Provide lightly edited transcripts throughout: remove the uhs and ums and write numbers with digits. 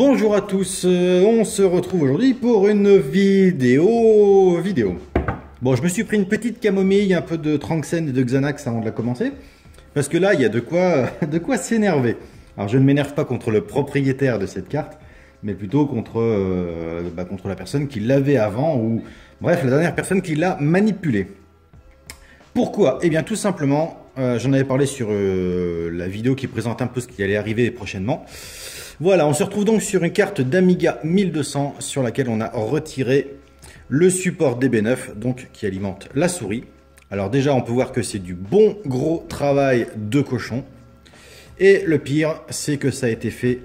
Bonjour à tous, on se retrouve aujourd'hui pour une vidéo. Bon, je me suis pris une petite camomille, un peu de Tranxène et de Xanax avant de la commencer, parce que là, il y a de quoi s'énerver. Alors, je ne m'énerve pas contre le propriétaire de cette carte, mais plutôt contre la personne qui l'avait avant, ou bref, la dernière personne qui l'a manipulée. Pourquoi? Eh bien, tout simplement, j'en avais parlé sur la vidéo qui présente un peu ce qui allait arriver prochainement. Voilà, on se retrouve donc sur une carte d'Amiga 1200 sur laquelle on a retiré le support DB9, donc qui alimente la souris. Alors déjà, on peut voir que c'est du bon gros travail de cochon. Et le pire, c'est que ça a été fait,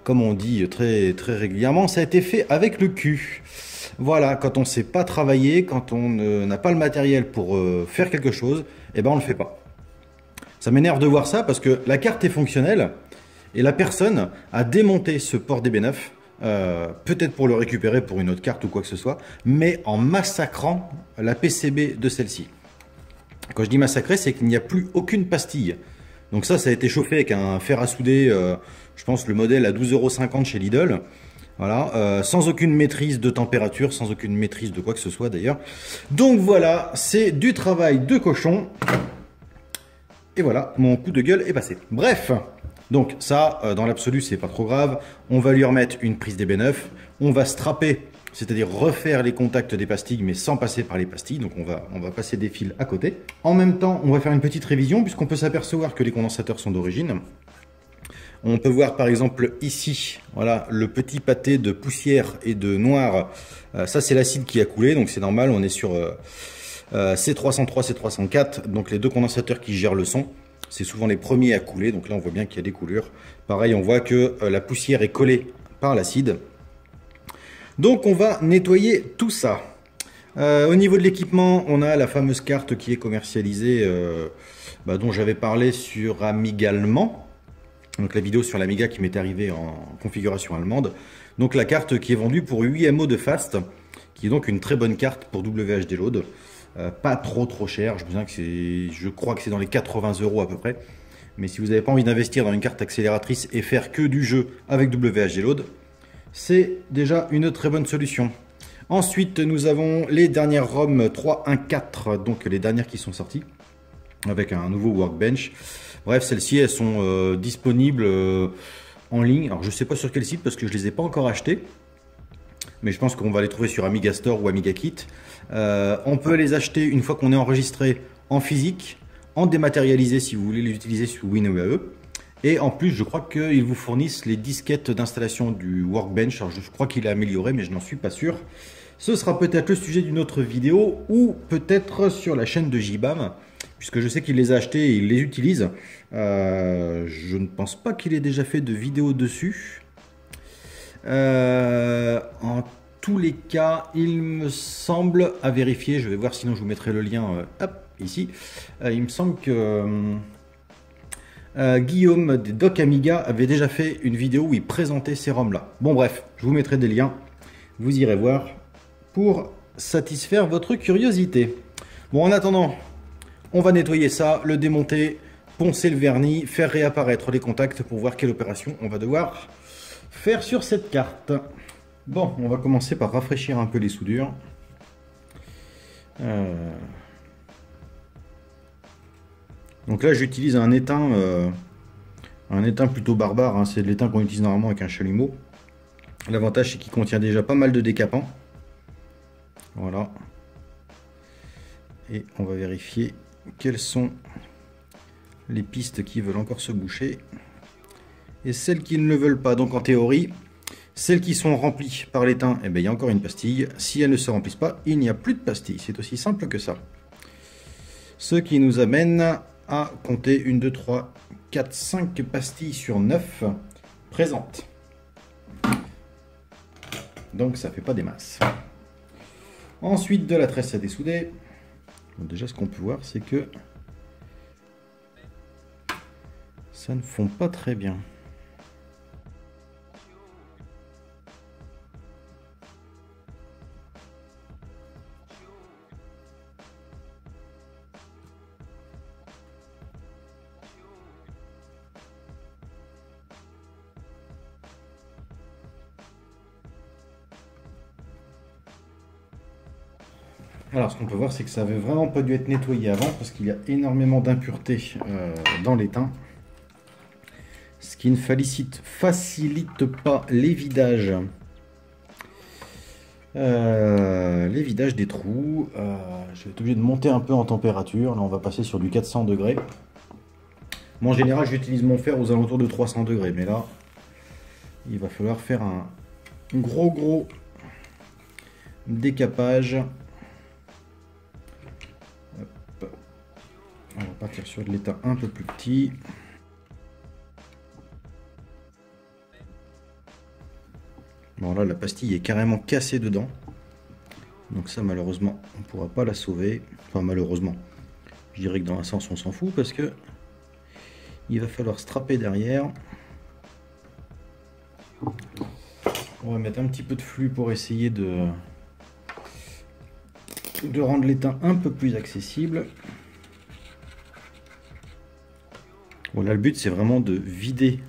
comme on dit très régulièrement, ça a été fait avec le cul. Voilà, quand on ne sait pas travailler, quand on n'a pas le matériel pour faire quelque chose, eh ben on ne le fait pas. Ça m'énerve de voir ça parce que la carte est fonctionnelle et la personne a démonté ce port DB9, peut-être pour le récupérer pour une autre carte ou quoi que ce soit, mais en massacrant la PCB de celle-ci. Quand je dis massacrer, c'est qu'il n'y a plus aucune pastille. Donc ça a été chauffé avec un fer à souder, je pense le modèle à 12,50 € chez Lidl. Voilà, sans aucune maîtrise de température, sans aucune maîtrise de quoi que ce soit d'ailleurs. Donc voilà, c'est du travail de cochon. Et voilà, mon coup de gueule est passé. Bref, donc ça, dans l'absolu, c'est pas trop grave. On va lui remettre une prise DB9. On va strapper, c'est-à-dire refaire les contacts des pastilles, mais sans passer par les pastilles. Donc on va passer des fils à côté. En même temps, on va faire une petite révision, puisqu'on peut s'apercevoir que les condensateurs sont d'origine. On peut voir par exemple ici, voilà, le petit pâté de poussière et de noir. Ça, c'est l'acide qui a coulé, donc c'est normal. On est sur C303, C304, donc les deux condensateurs qui gèrent le son. C'est souvent les premiers à couler, donc là on voit bien qu'il y a des coulures. Pareil, on voit que la poussière est collée par l'acide. Donc on va nettoyer tout ça. Au niveau de l'équipement, on a la fameuse carte qui est commercialisée, dont j'avais parlé sur Amiga allemand. Donc la vidéo sur l'Amiga qui m'est arrivée en configuration allemande. Donc la carte qui est vendue pour 8 MO de fast, qui est donc une très bonne carte pour WHD Load. Pas trop cher, je crois que c'est dans les 80 € à peu près. Mais si vous n'avez pas envie d'investir dans une carte accélératrice et faire que du jeu avec WHD Load, c'est déjà une très bonne solution. Ensuite, nous avons les dernières ROM 3.1.4, donc les dernières qui sont sorties, avec un nouveau Workbench. Bref, celles-ci, elles sont disponibles en ligne. Alors, je ne sais pas sur quel site parce que je ne les ai pas encore achetées. Mais je pense qu'on va les trouver sur Amiga Store ou Amiga Kit. On peut les acheter une fois qu'on est enregistré en physique, en dématérialisé si vous voulez les utiliser sous WinUAE. Et en plus, je crois qu'ils vous fournissent les disquettes d'installation du Workbench. Alors, je crois qu'il est amélioré, mais je n'en suis pas sûr. Ce sera peut-être le sujet d'une autre vidéo ou peut-être sur la chaîne de JBAM, puisque je sais qu'il les a achetés et il les utilise. Je ne pense pas qu'il ait déjà fait de vidéo dessus. En tous les cas, il me semble, à vérifier, je vais voir, sinon je vous mettrai le lien hop, ici. Il me semble que Guillaume des Doc Amiga avait déjà fait une vidéo où il présentait ces ROM là. Bon bref, je vous mettrai des liens, vous irez voir pour satisfaire votre curiosité. Bon, en attendant, on va nettoyer ça, le démonter, poncer le vernis, faire réapparaître les contacts pour voir quelle opération on va devoir faire sur cette carte. Bon, on va commencer par rafraîchir un peu les soudures. Donc là, j'utilise un étain plutôt barbare. Hein. C'est de l'étain qu'on utilise normalement avec un chalumeau. L'avantage, c'est qu'il contient déjà pas mal de décapants. Voilà. Et on va vérifier quelles sont les pistes qui veulent encore se boucher et celles qui ne le veulent pas. Donc en théorie, celles qui sont remplies par l'étain, eh bien, il y a encore une pastille. Si elles ne se remplissent pas, il n'y a plus de pastille. C'est aussi simple que ça. Ce qui nous amène à compter 1, 2, 3, 4, 5 pastilles sur 9 présentes. Donc ça fait pas des masses. Ensuite, de la tresse à dessouder. Bon, déjà, ce qu'on peut voir, c'est que ça ne fond pas très bien. Alors, ce qu'on peut voir, c'est que ça n'avait vraiment pas dû être nettoyé avant parce qu'il y a énormément d'impuretés dans l'étain. Ce qui ne facilite pas les vidages. Les vidages des trous. Je vais être obligé de monter un peu en température. Là, on va passer sur du 400 degrés. Moi, en général, j'utilise mon fer aux alentours de 300 degrés. Mais là, il va falloir faire un gros décapage. Hop. On va partir sur de l'étain un peu plus petit. Bon, là, la pastille est carrément cassée dedans. Donc ça, malheureusement, on ne pourra pas la sauver. Enfin, malheureusement. Je dirais que dans un sens, on s'en fout parce que il va falloir strapper derrière. On va mettre un petit peu de flux pour essayer de rendre l'étain un peu plus accessible. Voilà, le but, c'est vraiment de vider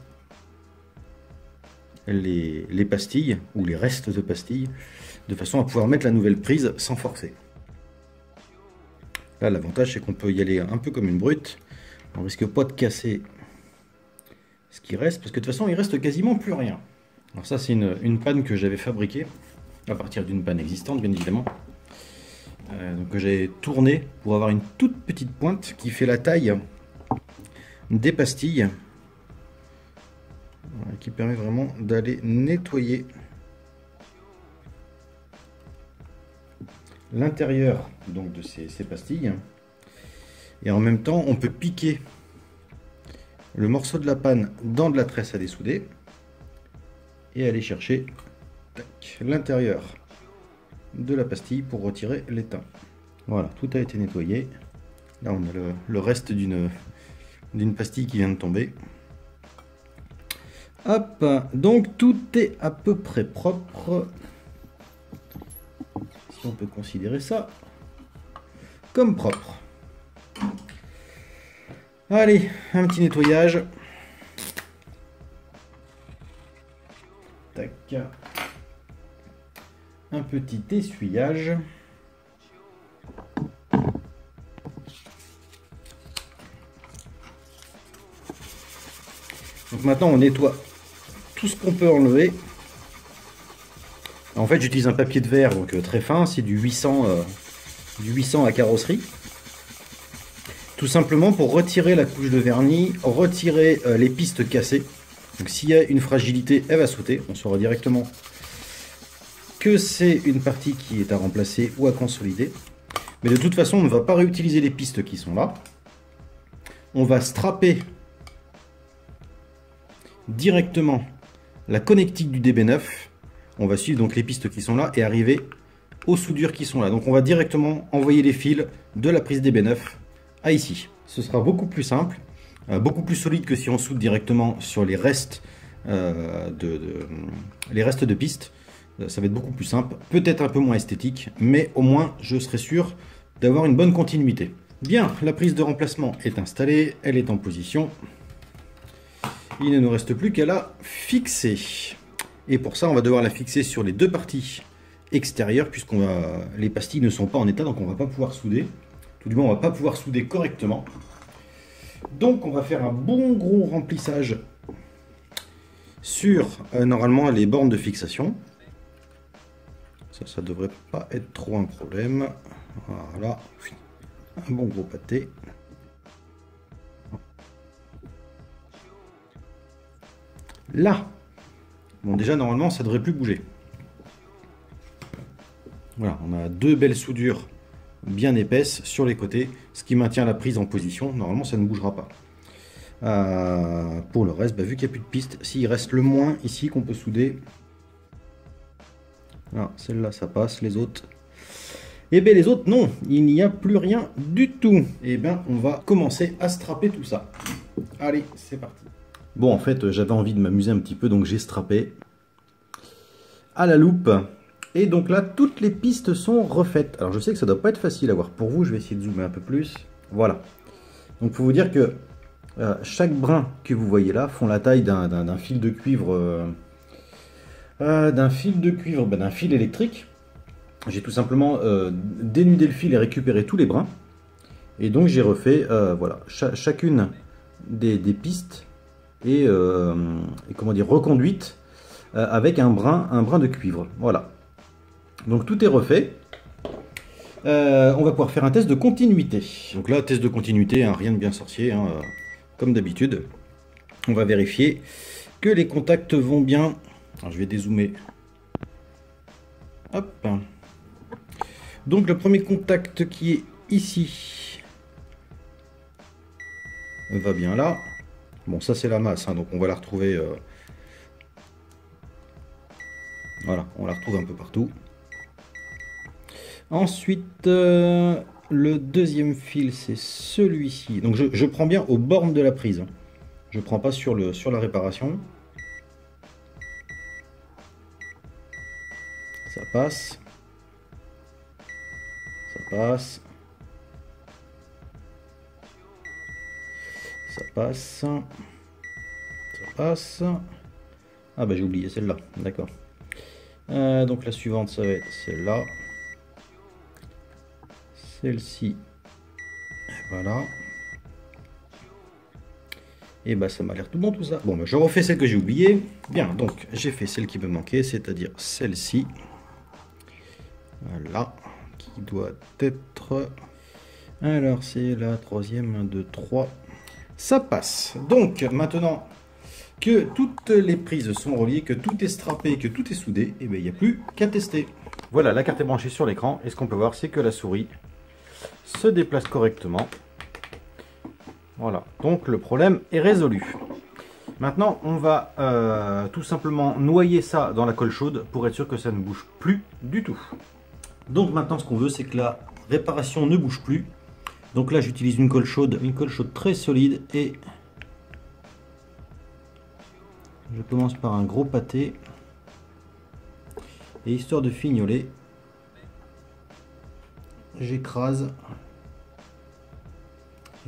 les pastilles ou les restes de pastilles de façon à pouvoir mettre la nouvelle prise sans forcer. Là, l'avantage, c'est qu'on peut y aller un peu comme une brute. On risque pas de casser ce qui reste parce que de toute façon, il reste quasiment plus rien. Alors ça, c'est une panne que j'avais fabriquée à partir d'une panne existante, bien évidemment. Donc que j'ai tournée pour avoir une toute petite pointe qui fait la taille des pastilles. Voilà, qui permet vraiment d'aller nettoyer l'intérieur donc de ces pastilles. Et en même temps, on peut piquer le morceau de la panne dans de la tresse à dessouder et aller chercher l'intérieur de la pastille pour retirer l'étain. Voilà, tout a été nettoyé. Là, on a le reste d'une pastille qui vient de tomber. Hop, donc tout est à peu près propre. Si on peut considérer ça comme propre. Allez, un petit nettoyage. Tac. Un petit essuyage. Donc maintenant on nettoie tout ce qu'on peut enlever. En fait j'utilise un papier de verre donc très fin, c'est du 800 à carrosserie. Tout simplement pour retirer la couche de vernis, retirer les pistes cassées. Donc s'il y a une fragilité, elle va sauter. On saura directement que c'est une partie qui est à remplacer ou à consolider. Mais de toute façon on ne va pas réutiliser les pistes qui sont là. On va strapper directement la connectique du DB9. On va suivre donc les pistes qui sont là et arriver aux soudures qui sont là. Donc on va directement envoyer les fils de la prise DB9 à ici. Ce sera beaucoup plus simple, beaucoup plus solide que si on soude directement sur les restes de pistes. Ça va être beaucoup plus simple, peut-être un peu moins esthétique, mais au moins je serai sûr d'avoir une bonne continuité. Bien, la prise de remplacement est installée, elle est en position. Il ne nous reste plus qu'à la fixer. Et pour ça, on va devoir la fixer sur les deux parties extérieures, puisque les pastilles ne sont pas en état, donc on ne va pas pouvoir souder. Tout du moins, on ne va pas pouvoir souder correctement. Donc, on va faire un bon gros remplissage sur, normalement, les bornes de fixation. Ça ne devrait pas être trop un problème. Voilà. Un bon gros pâté. Là, bon déjà normalement ça devrait plus bouger. Voilà, on a deux belles soudures bien épaisses sur les côtés, ce qui maintient la prise en position. Normalement ça ne bougera pas. Pour le reste, vu qu'il n'y a plus de piste, s'il reste le moins ici qu'on peut souder. Voilà, celle-là ça passe, les autres. Et bien les autres non, il n'y a plus rien du tout. Et bien on va commencer à strapper tout ça. Allez, c'est parti. Bon, en fait, j'avais envie de m'amuser un petit peu, donc j'ai strappé à la loupe. Et donc là, toutes les pistes sont refaites. Alors, je sais que ça ne doit pas être facile à voir pour vous. Je vais essayer de zoomer un peu plus. Voilà. Donc, il faut vous dire que chaque brin que vous voyez là font la taille d'un fil de cuivre, d'un fil électrique. j'ai tout simplement dénudé le fil et récupéré tous les brins. Et donc j'ai refait voilà, chacune des pistes et comment dire, reconduite avec un brin de cuivre. Voilà. Donc tout est refait. On va pouvoir faire un test de continuité. Donc là, test de continuité, hein, rien de bien sorcier, hein, comme d'habitude. On va vérifier que les contacts vont bien. Alors, je vais dézoomer. Hop. Donc le premier contact qui est ici va bien là. Bon, ça c'est la masse, hein, donc on va la retrouver. Voilà, on la retrouve un peu partout. Ensuite, le deuxième fil, c'est celui-ci. Donc je prends bien aux bornes de la prise. Je prends pas sur la réparation. Ça passe. Ça passe. Ça passe. Ça passe. Ah bah j'ai oublié celle-là, d'accord. Donc la suivante, ça va être celle-là. Celle-ci, voilà. Et bah ça m'a l'air tout bon tout ça. Bon, bah, je refais celle que j'ai oubliée. Bien, donc j'ai fait celle qui me manquait, c'est-à-dire celle-ci. Voilà, qui doit être... Alors c'est la troisième, 1, 2, 3. Ça passe. Donc maintenant que toutes les prises sont reliées, que tout est strappé, que tout est soudé, et bien il n'y a plus qu'à tester. Voilà, la carte est branchée sur l'écran, et ce qu'on peut voir, c'est que la souris se déplace correctement. Voilà, donc le problème est résolu. Maintenant, on va tout simplement noyer ça dans la colle chaude pour être sûr que ça ne bouge plus du tout. Donc maintenant, ce qu'on veut, c'est que la réparation ne bouge plus. Donc là, j'utilise une colle chaude très solide, et je commence par un gros pâté. Et histoire de fignoler, j'écrase.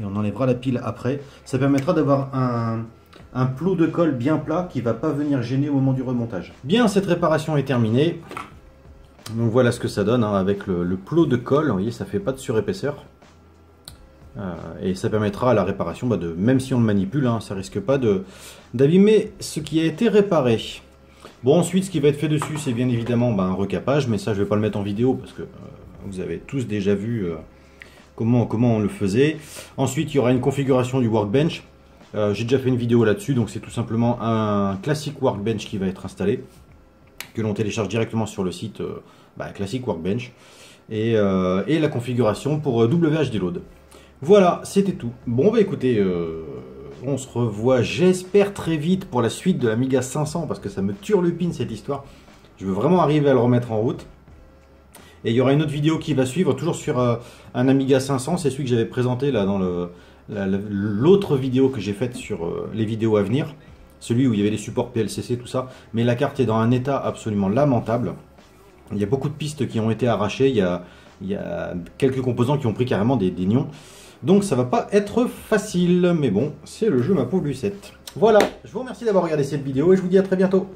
Et on enlèvera la pile après. Ça permettra d'avoir un plot de colle bien plat qui ne va pas venir gêner au moment du remontage. Bien, cette réparation est terminée. Donc voilà ce que ça donne, hein, avec le plot de colle. Vous voyez, ça fait pas de surépaisseur. Et ça permettra à la réparation, même si on le manipule, hein, ça risque pas d'abîmer ce qui a été réparé. Bon, ensuite, ce qui va être fait dessus, c'est bien évidemment un recapage. Mais ça, je ne vais pas le mettre en vidéo parce que vous avez tous déjà vu... Comment on le faisait. Ensuite, il y aura une configuration du workbench. J'ai déjà fait une vidéo là-dessus, donc c'est tout simplement un classique workbench qui va être installé, que l'on télécharge directement sur le site classique workbench, et la configuration pour WHD Load. Voilà, c'était tout. Bon, bah écoutez, on se revoit, j'espère, très vite pour la suite de l'Amiga 500, parce que ça me turlupine cette histoire. Je veux vraiment arriver à le remettre en route. Et il y aura une autre vidéo qui va suivre, toujours sur un Amiga 500, c'est celui que j'avais présenté là dans l'autre vidéo que j'ai faite sur les vidéos à venir, celui où il y avait les supports PLCC, tout ça, mais la carte est dans un état absolument lamentable. Il y a beaucoup de pistes qui ont été arrachées, il y a quelques composants qui ont pris carrément des nions, donc ça va pas être facile, mais bon, c'est le jeu ma pauvre Lucette. Voilà, je vous remercie d'avoir regardé cette vidéo et je vous dis à très bientôt.